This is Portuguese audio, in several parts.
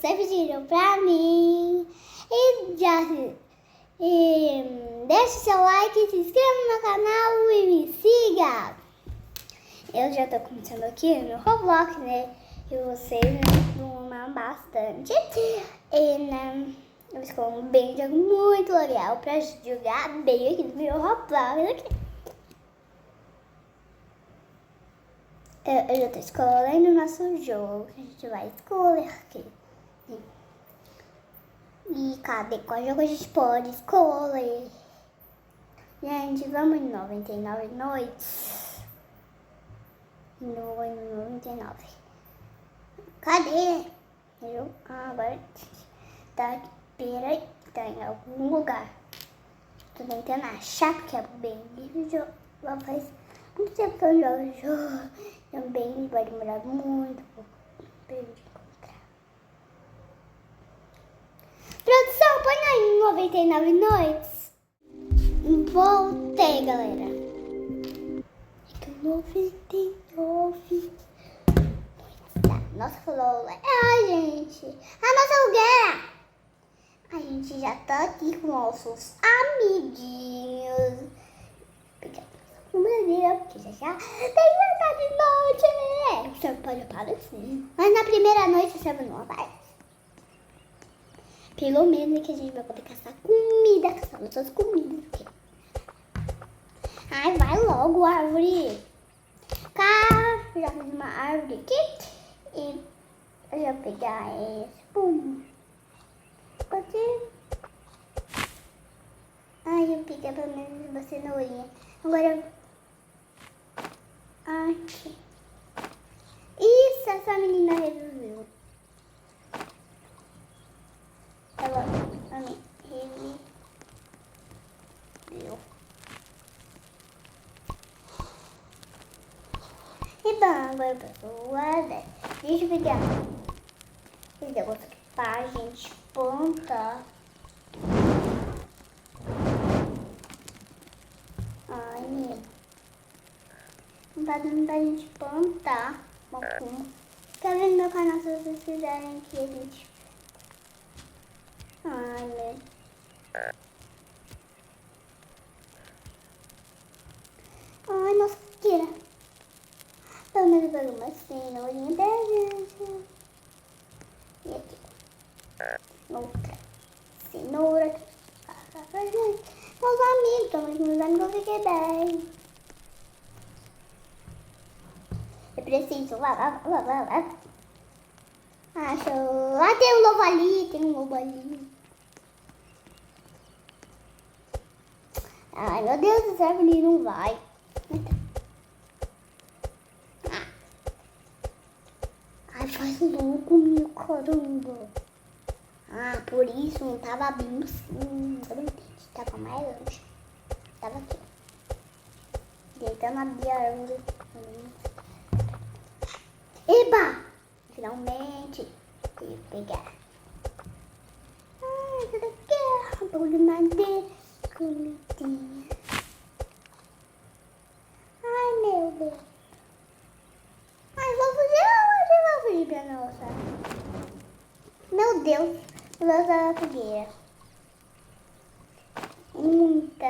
vocês pediram pra mim. E deixe seu like, se inscreva no canal e me siga. Eu já tô começando aqui no Roblox, né? E vocês vão amar bastante. E, né? Eu escolhi bem um jogo muito legal pra jogar bem aqui no meu Roblox. Aqui. Eu já tô escolhendo o nosso jogo. A gente vai escolher aqui. E cadê qual jogo a gente pode escolher? Gente, vamos em 99 noites. No 99. Cadê? Agora tá aqui. Peraí, tá em algum lugar. Tô tentando achar porque é bem difícil. Faz muito tempo que eu jogo. Também vai demorar muito pouco pra eu encontrar. Produção, põe aí 99 noites. Voltei, galera. 99. Nossa, falou. Gente. A nossa fogueira. A gente já tá aqui com nossos amiguinhos. Pegar a madeira, porque já tem vontade de noite. Você pode aparecer. Mas na primeira noite você não aparece. Pelo menos que a gente vai poder caçar comida. Caçar nossas comidas aqui. Ai, vai logo, árvore. Já fiz uma árvore aqui. E eu já vou pegar esse. Pum. Pode. Ai, eu peguei pelo menos uma cenourinha. Agora. Aqui. Isso, essa menina resolveu. Ela resolveu. E bom, agora pessoal, deixa eu pegar esse negócio aqui pra gente plantar. Ai, meu. Não tá dando pra gente plantar. Quer ver no meu canal se vocês quiserem que a gente... Ai, meu. Ai, nossa, tira. Pelo menos eu pego uma cenourinha pra gente. E aqui. Outra cenoura. Pra gente. Meus amigos, meus amigos, fiquei bem. Eu preciso. Achou. Ah, tem um lobo ali, Ai, meu Deus do céu, ele não vai. Ai, faz louco, meu caramba. Ah, por isso não tava bem assim. Agora eu entendi. Tava mais longe. Tava aqui. Deitando a minha árvore. Eba! Finalmente. Vou pegar. Ai, essa daqui é um pouco de madeira. Comidinha. Ai, meu Deus. Ai, vou fugir pra nossa. Meu Deus. Nossa fogueira. Muita.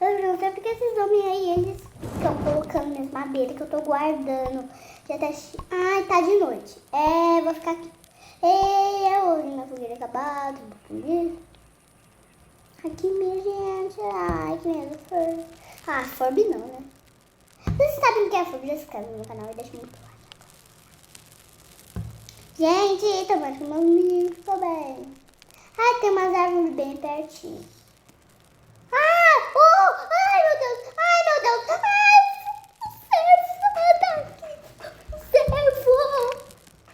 Eu não sei porque esses homens aí, eles estão colocando minhas madeiras que eu tô guardando. Já tá... Ai, tá de noite. Vou ficar aqui. Eu ouvi minha fogueira acabada. Aqui, minha gente. Ai, que medo. Ah, Forb não, né? Vocês sabem o que é Forb? Já se inscreve no meu canal e deixa muito like. Gente, tô mais com meus amigos também. Ai, tem umas árvores bem pertinho. Ai, meu Deus. Servo.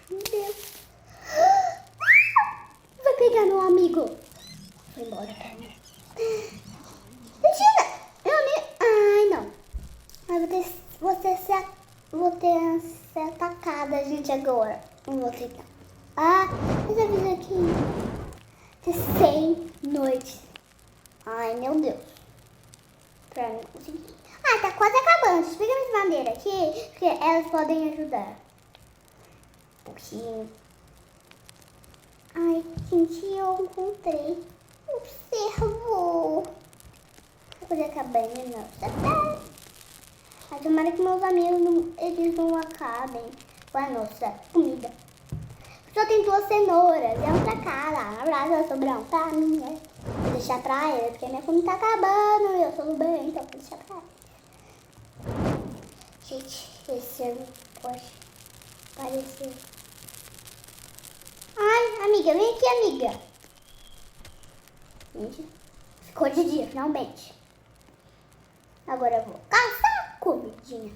Meu Deus. Vai pegar meu amigo. Foi embora pra mim. Mentira. Ai, não. Vou ter ser atacada, gente, agora. Não vou tentar. Mas eu fiz aqui de 100 noites. Ai, meu Deus. Pra não conseguir. Tá quase acabando. Deixa eu pegar minha madeira aqui, porque elas podem ajudar. pouquinho. Ai, gente, eu encontrei o cervo. Vou fazer a cabanha, não. Mas tomara que meus amigos eles não acabem com a nossa comida. Só tem 2 cenouras, é um pra cada. Na verdade, vai sobrar um pra mim, né? Vou deixar pra ele, porque minha fome tá acabando e eu sou do bem, então vou deixar pra ele. Gente, esse cervo pode parecer. Ai, amiga, vem aqui, amiga. Gente, ficou de dia, finalmente. Agora eu vou caçar comidinha.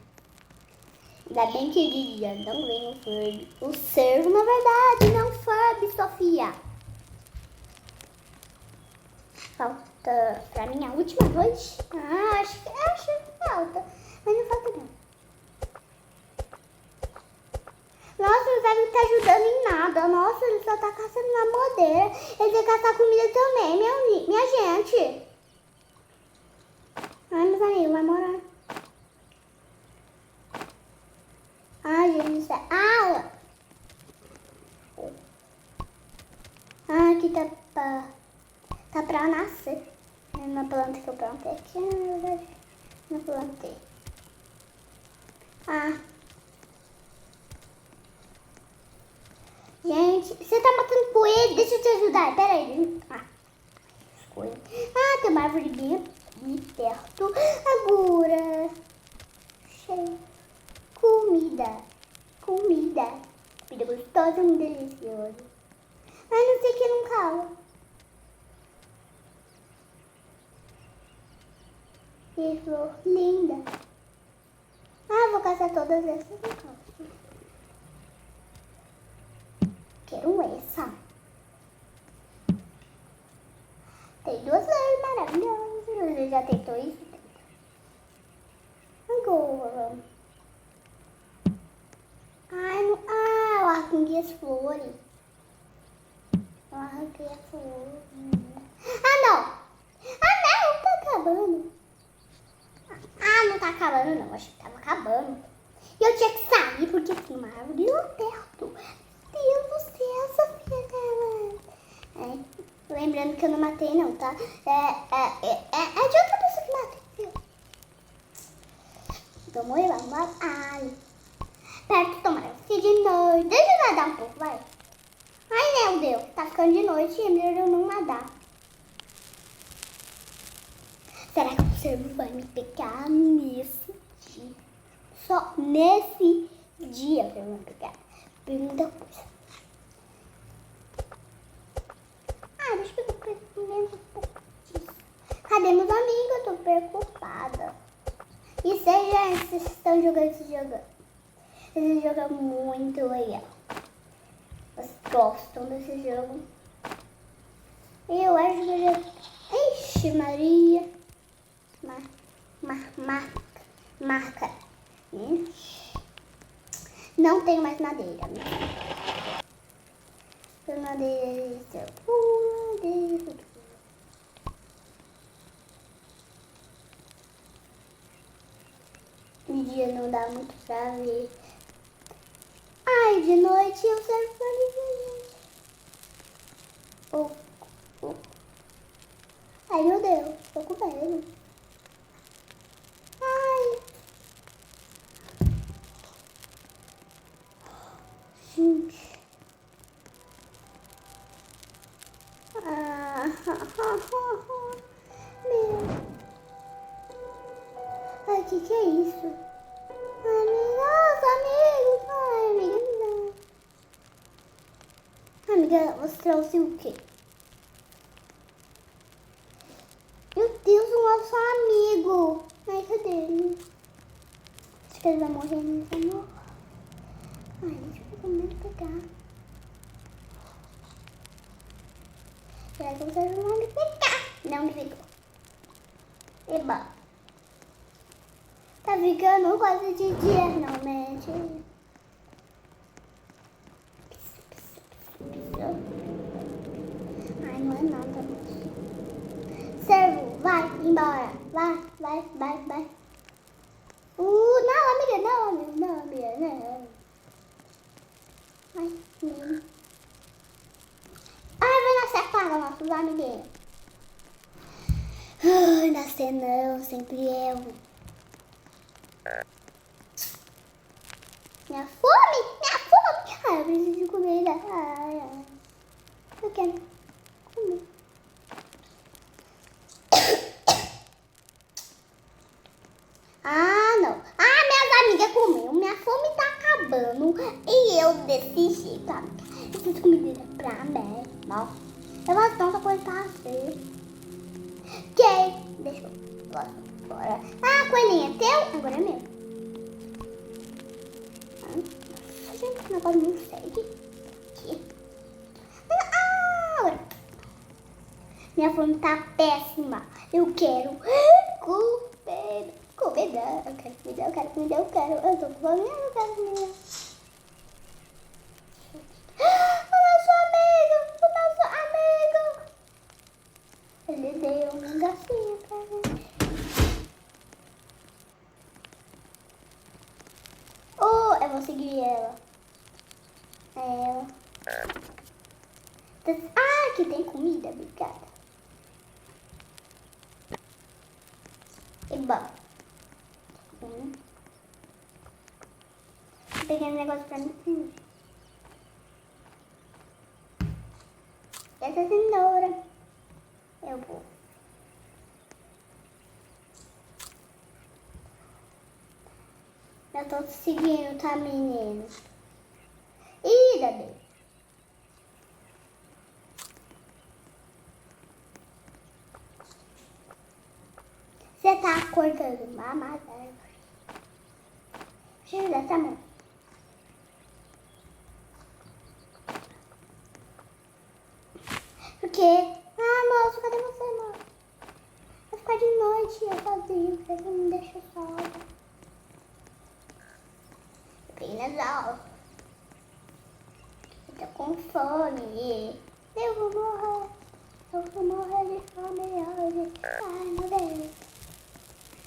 Ainda bem que de dia não vem o Furby. O cervo, na verdade, não Furby, Sofia. Falta pra mim a última noite. Acho que falta. Mas não falta não. Nossa, o Zé não tá ajudando em nada. Nossa, ele só tá caçando na madeira. Ele vai caçar comida também, minha gente. Ai, meus amigos, vai morar. Ai, gente, aqui tá pra nascer. É uma planta que eu plantei aqui, na verdade, não plantei. Gente, você tá matando coelho? Deixa eu te ajudar, peraí. Tem uma árvore bem aqui perto. Agora, cheio. Comida gostosa, muito deliciosa. Mas não sei que não cala. Que flor linda. Vou caçar todas essas no calço. Quero essa. Tem 2 flores maravilhosas. Você já tentou isso? Agora. Eu arranquei as flores. Não! Tá acabando. Não tá acabando não. Acho que tava acabando. E eu tinha que sair porque tinha uma árvore lá perto. Deus do céu, Sofia. Lembrando que eu não matei não, tá? É de outra pessoa que matei. Vamos ir lá. Perto, tomara. Se de noite. Deixa eu nadar um pouco, vai. Ai, meu Deus. Tá ficando de noite e é melhor eu não nadar. Será que o cervo vai me pegar nesse dia? Só nesse dia que eu vou pegar. Pergunta coisa. Deixa eu ver um pouco disso. Cadê meus amigos? Eu tô preocupada. E vocês estão jogando esse jogo? Esse jogo é muito legal. Vocês gostam desse jogo? Eu acho que eu já... Ixi, Maria. Marca. Não tenho mais madeira. Madeira. De dia não dá muito pra ver. De noite eu servo pra gente. Ai, meu Deus, tô com medo. Gente. Meu. Que é isso? Nossa, amiga, me dá. Amiga, você trouxe o quê? Meu Deus, o nosso amigo. Cadê ele? Acho que ele vai morrer, né, amor? Deixa eu com medo de pegar. Será que vocês vão me pegar? Não me pegou. Eba. Tá ficando quase de dia, realmente. Não é nada mais. Servo, vai embora. Vai. Não, amiga, não. Ai, menino. Ai, vai nascer a Clara, nossos amiguinhos. Ai, nascer não, sempre eu. Minha fome, minha fome. Ai, eu preciso de comida. Ai, ai. Eu quero comer. Ah, não. Ah, minhas amigas comeram. Minha fome tá acabando. E eu desse jeito, amiga. Eu preciso de comida pra mim. Nossa. Eu vou tanta coisa pra fazer. Ok. Deixa eu. Bora. Ah, coelhinho, é teu? Agora é meu. Nossa, gente, esse negócio não segue. Aqui. Ah, agora. Minha fome tá péssima. Eu quero comer. Comida. Eu quero comida, eu quero comida, eu quero. Eu tô com fome, eu quero comida. O nosso amigo. Ele deu um negocinho pra mim. Oh, eu vou seguir ela. Ela. Ah, aqui tem comida, obrigada. E bom. Peguei um negócio pra mim. Essa cenoura. Eu vou. Eu tô seguindo, tá, menino? Ih, Dabi. Você tá cortando uma madeira. Deixa eu dar essa mão. Por quê? Ah, moço, cadê você, moço? Vai ficar de noite, eu sozinho, você não me deixa sola. Apenas ó. Eu tô com fome. Eu vou morrer. Eu vou morrer de fome hoje. Ai, meu Deus.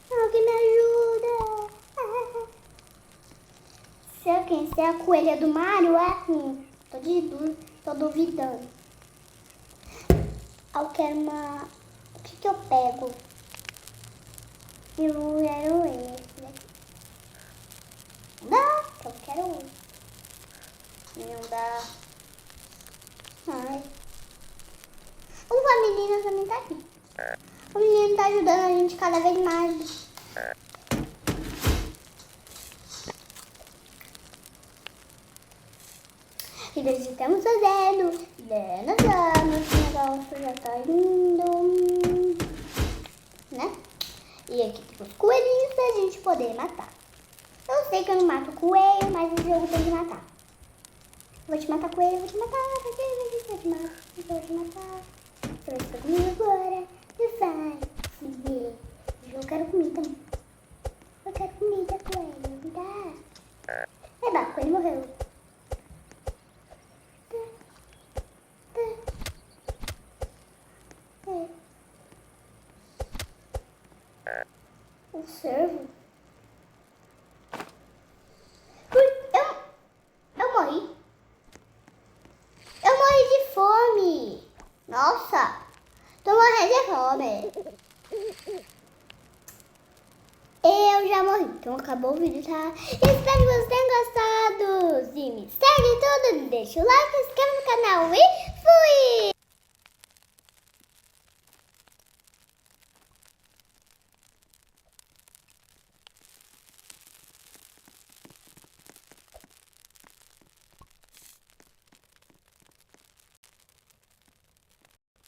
Alguém me ajuda. Será quem? Se é a coelha do Mario? Tô duvidando. Eu quero uma... O que eu pego? Eu quero esse daqui. Dá? Eu quero esse. Não dá. Ai. A menina também tá aqui. O menino tá ajudando a gente cada vez mais. E nós estamos fazendo 10 anos. O negócio já tá indo. Né? E aqui tem os coelhinhos pra gente poder matar. Eu sei que eu não mato coelho, mas esse jogo tem que matar. Vou te matar, coelho, vou te matar, vou te matar. Você vai ficar comigo agora. E vai se ver. Eu quero comida. Eu quero comida, coelho. Me dá. Eba, o coelho morreu. O servo? Eu morri. Eu morri de fome. Nossa, tô morrendo de fome. Eu já morri. Então acabou o vídeo, tá? Espero que vocês tenham gostado. E me segue tudo. Deixa o like, se inscreve no canal e fui!